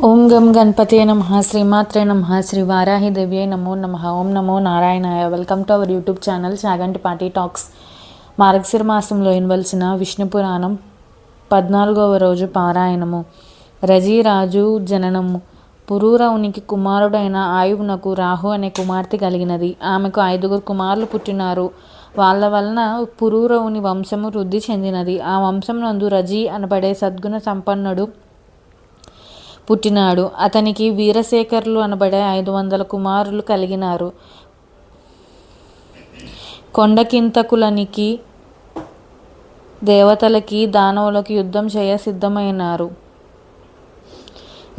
ఓం గం గణపతియే నమః శ్రీమాత్రే నమః శ్రీ వారాహి దేవ్యై నమో నమః. ఓం నమో నారాయణాయ. Welcome to our YouTube channel Chaganti party talks. మార్గశిర మాసంలో వినవలసిన విష్ణు పురాణం 14వ రోజు పారాయణము. రజీరాజు జననము. పురూరవునికి కుమారుడైన ఆయువునకు రాహు అనే కుమార్తె కలిగినది. ఆమెకు 5 కుమారులు పుట్టినారు. వాళ్ళ వలన పురూరవుని వంశము వృద్ధి చెందినది. ఆ వంశం నందు రజీ అనబడే సద్గుణ సంపన్నుడు పుట్టినాడు. అతనికి వీరశేఖరులు అనబడే 500 కుమారులు కలిగినారు. కొండకింతకులనికి దేవతలకి దానవులకి యుద్ధం చేయ సిద్ధమైనారు.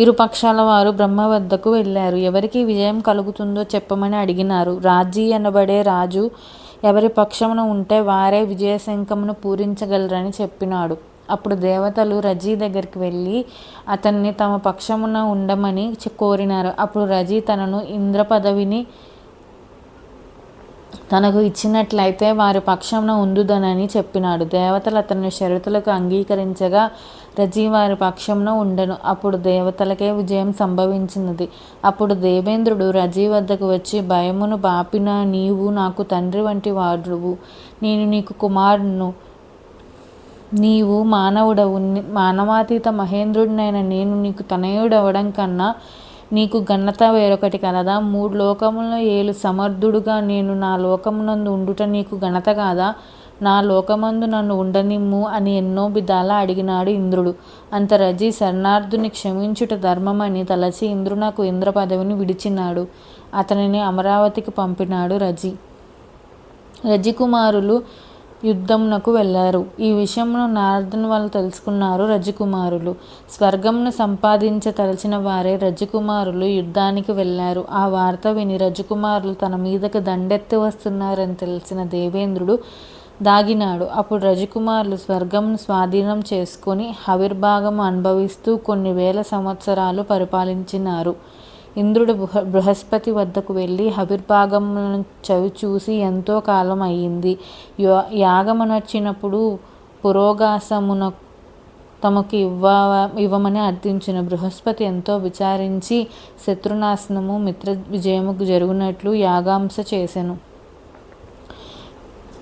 ఇరుపక్షాల వారు బ్రహ్మ వద్దకు వెళ్ళారు. ఎవరికి విజయం కలుగుతుందో చెప్పమని అడిగినారు. రాజీ అనబడే రాజు ఎవరి పక్షమున ఉంటే వారే విజయశంఖమును పూరించగలరని చెప్పినాడు. అప్పుడు దేవతలు రజీ దగ్గరికి వెళ్ళి అతన్ని తమ పక్షమున ఉండమని కోరినారు. అప్పుడు రజీ తనను ఇంద్ర పదవిని తనకు ఇచ్చినట్లయితే వారి పక్షమున ఉందుదనని చెప్పినాడు. దేవతలు అతని షరతులకు అంగీకరించగా రజీ వారి పక్షమున ఉండను. అప్పుడు దేవతలకే విజయం సంభవించినది. అప్పుడు దేవేంద్రుడు రజీ వద్దకు వచ్చి, భయమును బాపిన నీవు నాకు తండ్రి వంటి వాడువు, నేను నీకు కుమారుడును, నీవు మానవుడవు, మానవాతీత మహేంద్రుడినైన నేను నీకు తనయుడవడం కన్నా నీకు ఘనత వేరొకటి కలదా? 3 లోకములను ఏలు సమర్థుడుగా నేను నా లోకమునందు ఉండుట నీకు ఘనత కాదా? నా లోకమందు నన్ను ఉండనిమ్ము అని ఎన్నో విధాలా అడిగినాడు ఇంద్రుడు. అంత రజీ శరణార్థుని క్షమించుట ధర్మమని తలచి ఇంద్రునకు ఇంద్ర పదవిని విడిచినాడు. అతనిని అమరావతికి పంపినాడు రజీ. రజికుమారులు యుద్ధమునకు వెళ్ళారు. ఈ విషయమును నారదుని వాళ్ళు తెలుసుకున్నారు. రజకుమారులు స్వర్గమును సంపాదించతలచిన వారే రజకుమారులు యుద్ధానికి వెళ్ళారు. ఆ వార్త విని రజకుమారులు తన మీదకు దండెత్తి వస్తున్నారని తెలిసిన దేవేంద్రుడు దాగినాడు. అప్పుడు రజకుమారులు స్వర్గమును స్వాధీనం చేసుకొని హవిర్భాగము అనుభవిస్తూ కొన్ని వేల సంవత్సరాలు పరిపాలించినారు. ఇంద్రుడు బృహస్పతి వద్దకు వెళ్ళి హవిర్భాగములను చవి చూసి ఎంతో కాలం అయ్యింది. యాగమునొచ్చినప్పుడు పురోగాసమున తమకు ఇవ్వమని అర్థించిన. బృహస్పతి ఎంతో విచారించి శత్రునాశనము మిత్ర విజయము జరుగునట్లు యాగాంశ చేసెను.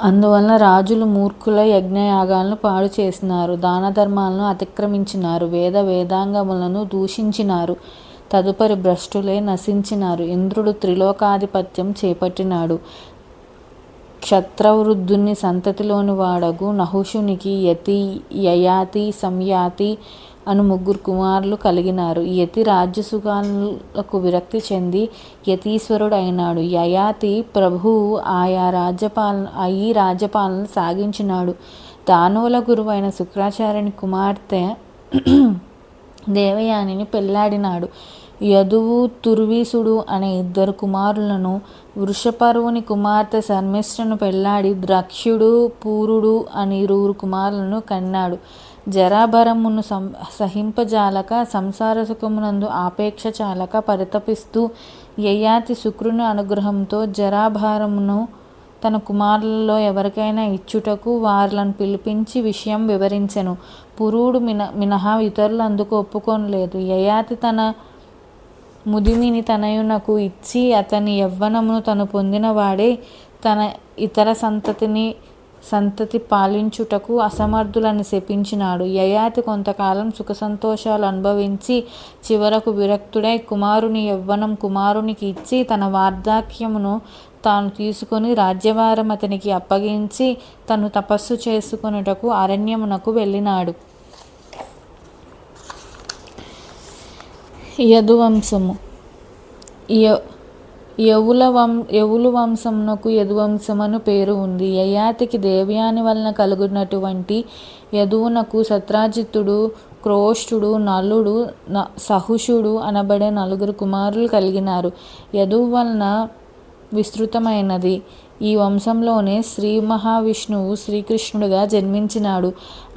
అందువలన రాజులు మూర్ఖుల యజ్ఞయాగాలను పాడు చేసినారు, దాన ధర్మాలను అతిక్రమించినారు, వేదాంగములను దూషించినారు. తదుపరి భ్రష్టులే నశించినారు. ఇంద్రుడు త్రిలోకాధిపత్యం చేపట్టినాడు. క్షత్రవృద్ధుని సంతతిలోని వాడగు నహుషునికి యతి, యయాతి, సంయాతి అను 3 కుమారులు కలిగినారు. యతి రాజ్యసుఖాలకు విరక్తి చెంది యతీశ్వరుడు అయినాడు. యయాతి ప్రభువు ఈ రాజ్యపాలన సాగించినాడు. దానవుల గురువైన శుక్రాచార్యుని కుమార్తె దేవయానిని పెళ్లాడినాడు. యదువు, తుర్వీసుడు అనే 2 కుమారులను, వృషపర్వుని కుమార్తె శర్మిష్ఠను పెళ్లాడి ద్రక్ష్యుడు, పూరుడు అని 2 కుమారులను కన్నాడు. జరాభరమును సహింపజాలక సంసార సుఖమునందు ఆపేక్ష చాలక పరితపిస్తూ యయాతి శుక్రుని అనుగ్రహంతో జరాభారమును తన కుమారులలో ఎవరికైనా ఇచ్చుటకు వారిలను పిలిపించి విషయం వివరించెను. పురుడు మినహా ఇతరులు అందుకు ఒప్పుకొనలేదు. యయాతి తన ముదిమిని తనయునకు ఇచ్చి అతని యవ్వనమును తను పొందిన వాడే తన ఇతర సంతతి పాలించుటకు అసమర్థులని శపించినాడు. యయాతి కొంతకాలం సుఖ సంతోషాలు అనుభవించి చివరకు విరక్తుడై కుమారుని యవ్వనం కుమారునికి ఇచ్చి తన వార్ధక్యమును తాను తీసుకొని రాజ్యభారం అతనికి అప్పగించి తను తపస్సు చేసుకొనుటకు అరణ్యమునకు వెళ్ళినాడు. యదువంశము. యవుల వంశమునకు యదువంశమను పేరు ఉంది. యయాతికి దేవయాని వలన కలుగునటువంటి యదువునకు సత్రాజిత్తుడు, క్రోష్టుడు, నలుడు, సహుషుడు అనబడే 4 కుమారులు కలిగినారు. యదువు వలన విస్తృతమైనది. ఈ వంశంలోనే శ్రీ మహావిష్ణువు శ్రీకృష్ణుడిగా జన్మించినాడు.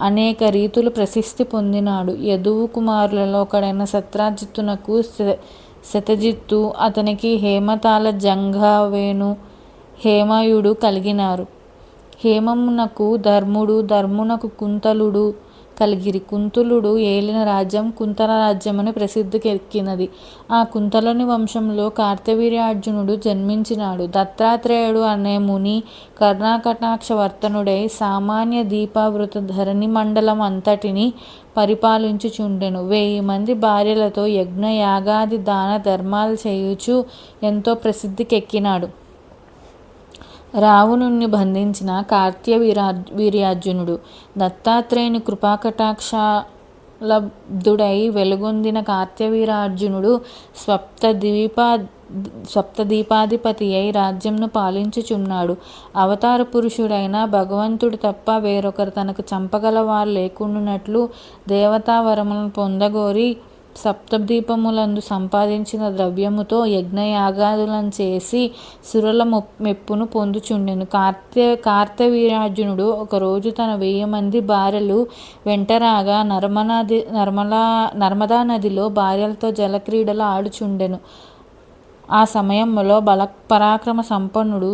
అనేక రీతులు ప్రసిద్ధి పొందినాడు. యదువు కుమారులలో ఒకడైన సత్రాజిత్తునకు శతజిత్తు, అతనికి హేమతాళ జంఘావేణు, హేమయుడు కలిగినారు. హేమమునకు ధర్ముడు, ధర్మునకు కుంతలుడు, కలిగిరి. కుంతలుడు ఏలిన రాజ్యం కుంతల రాజ్యమని ప్రసిద్ధికెక్కినది. ఆ కుంతలుని వంశంలో కార్తవీర్యార్జునుడు జన్మించినాడు. దత్తాత్రేయుడు అనే ముని కరుణాకటాక్ష వర్తనుడై సామాన్య దీపావృత ధరణి మండలం అంతటిని పరిపాలించుచుండెను. 1000 మంది భార్యలతో యజ్ఞ యాగాది దాన ధర్మాలు చేయుచు ఎంతో ప్రసిద్ధికెక్కినాడు. రావణుణ్ణి బంధించిన కార్తవీర్యార్జునుడు దత్తాత్రేయుని కృపాకటాక్షలబ్ధుడై వెలుగొందిన కార్తవీర్యార్జునుడు సప్తద్వీపాధిపతి అయి రాజ్యంను పాలించుచున్నాడు. అవతార పురుషుడైన భగవంతుడు తప్ప వేరొకరు తనకు చంపగల వారు లేకుండానట్లు దేవతా వరములను పొందగోరి సప్తద్వీపములందు సంపాదించిన ద్రవ్యముతో యజ్ఞయాగాదులను చేసి సురుల మెప్పును పొందుచుండెను. కార్తవీర్యార్జునుడు ఒకరోజు తన 1000 మంది భార్యలు వెంటరాగా నర్మదా నదిలో భార్యలతో జలక్రీడలు ఆడుచుండెను. ఆ సమయంలో పరాక్రమ సంపన్నుడు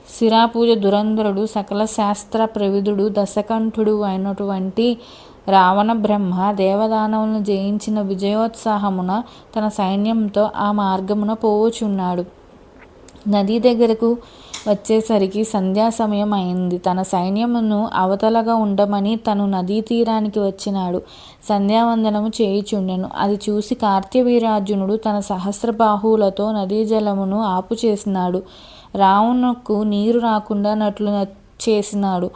శిరాపూజ దురంధరుడు సకల శాస్త్ర ప్రవిధుడు దశకంఠుడు అయినటువంటి రావణ బ్రహ్మ దేవదానవులను జయించిన విజయోత్సాహమున తన సైన్యంతో ఆ మార్గమున పోవుచున్నాడు. నదీ దగ్గరకు వచ్చేసరికి సంధ్యా సమయం అయింది. తన సైన్యమును అవతలగా ఉండమని తను నదీ తీరానికి వచ్చినాడు. సంధ్యావందనము చేయుచుండెను. అది చూసి కార్తవీర్యార్జునుడు తన సహస్రబాహువులతో నదీ జలమును ఆపు చేసినాడు. రావణునకు నీరు రాకుండా నట్లు చేసినాడు.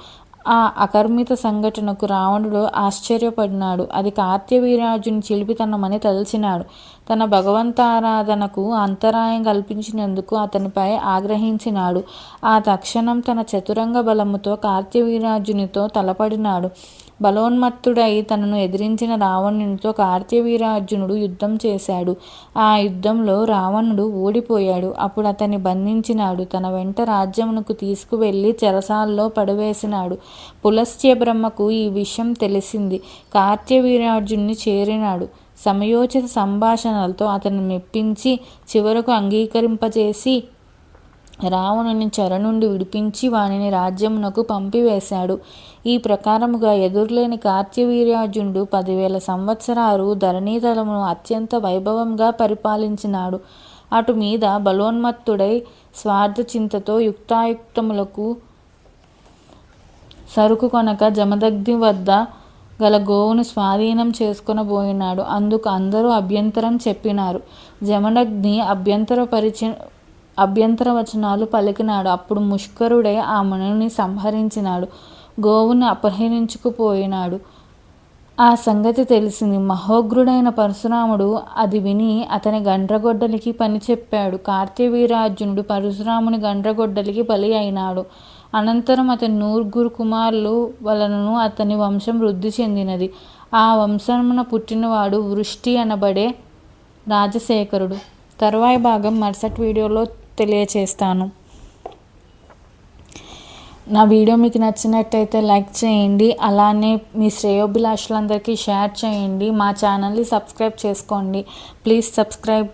ఆ అకర్మిత సంఘటనకు రావణుడు ఆశ్చర్యపడినాడు. అది కార్తవీర్యార్జుని చిలిపితనమని తలచినాడు. తన భగవంతారాధనకు అంతరాయం కల్పించినందుకు అతనిపై ఆగ్రహించినాడు. ఆ తక్షణం తన చతురంగ బలముతో కార్తవీర్యార్జునితో తలపడినాడు. బలోన్మత్తుడై తనను ఎదిరించిన రావణునితో కార్తవీర్యార్జునుడు యుద్ధం చేశాడు. ఆ యుద్ధంలో రావణుడు ఓడిపోయాడు. అప్పుడు అతన్ని బంధించినాడు. తన వెంట రాజ్యమునకు తీసుకువెళ్ళి చెరసాల్లో పడవేసినాడు. పులస్త్య బ్రహ్మకు ఈ విషయం తెలిసింది. కార్తవీర్యార్జునుని చేరినాడు. సమయోచిత సంభాషణలతో అతన్ని మెప్పించి చివరకు అంగీకరింపజేసి రావణుని చెర నుండి విడిపించి వానిని రాజ్యమునకు పంపివేశాడు. ఈ ప్రకారముగా ఎదురులేని కార్తవీర్యార్జునుడు 10,000 సంవత్సరాలు ధరణీతలమును అత్యంత వైభవంగా పరిపాలించినాడు. అటు మీద బలోన్మత్తుడై స్వార్థచింతతో యుక్తాయుక్తములకు సరుకు కొనక జమదగ్ని వద్ద గల గోవును స్వాధీనం చేసుకొనబోయినాడు. అందుకు అందరూ అభ్యంతరం చెప్పినారు. జమదగ్ని అభ్యంతర వచనాలు పలికినాడు. అప్పుడు ముష్కరుడై ఆ మునిని సంహరించినాడు. గోవును అపహరించుకుపోయినాడు. ఆ సంగతి తెలిసింది. మహోగ్రుడైన పరశురాముడు అది విని అతని గండ్రగొడ్డలికి పని చెప్పాడు. కార్తవీర్యార్జునుడు పరశురాముని గండ్రగొడ్డలికి బలి అయినాడు. అనంతరం అతని 9 కుమారులు వలనను అతని వంశం వృద్ధి చెందినది. ఆ వంశమున పుట్టినవాడు వృష్టి అనబడే రాజశేఖరుడు. తరువాయి భాగం మరుసటి వీడియోలో తెలియచేస్తాను. నా వీడియో మీకు నచ్చినట్టయితే లైక్ చేయండి. అలానే మీ శ్రేయోభిలాషులందరికీ షేర్ చేయండి. మా ఛానల్ని సబ్స్క్రైబ్ చేసుకోండి. Please subscribe.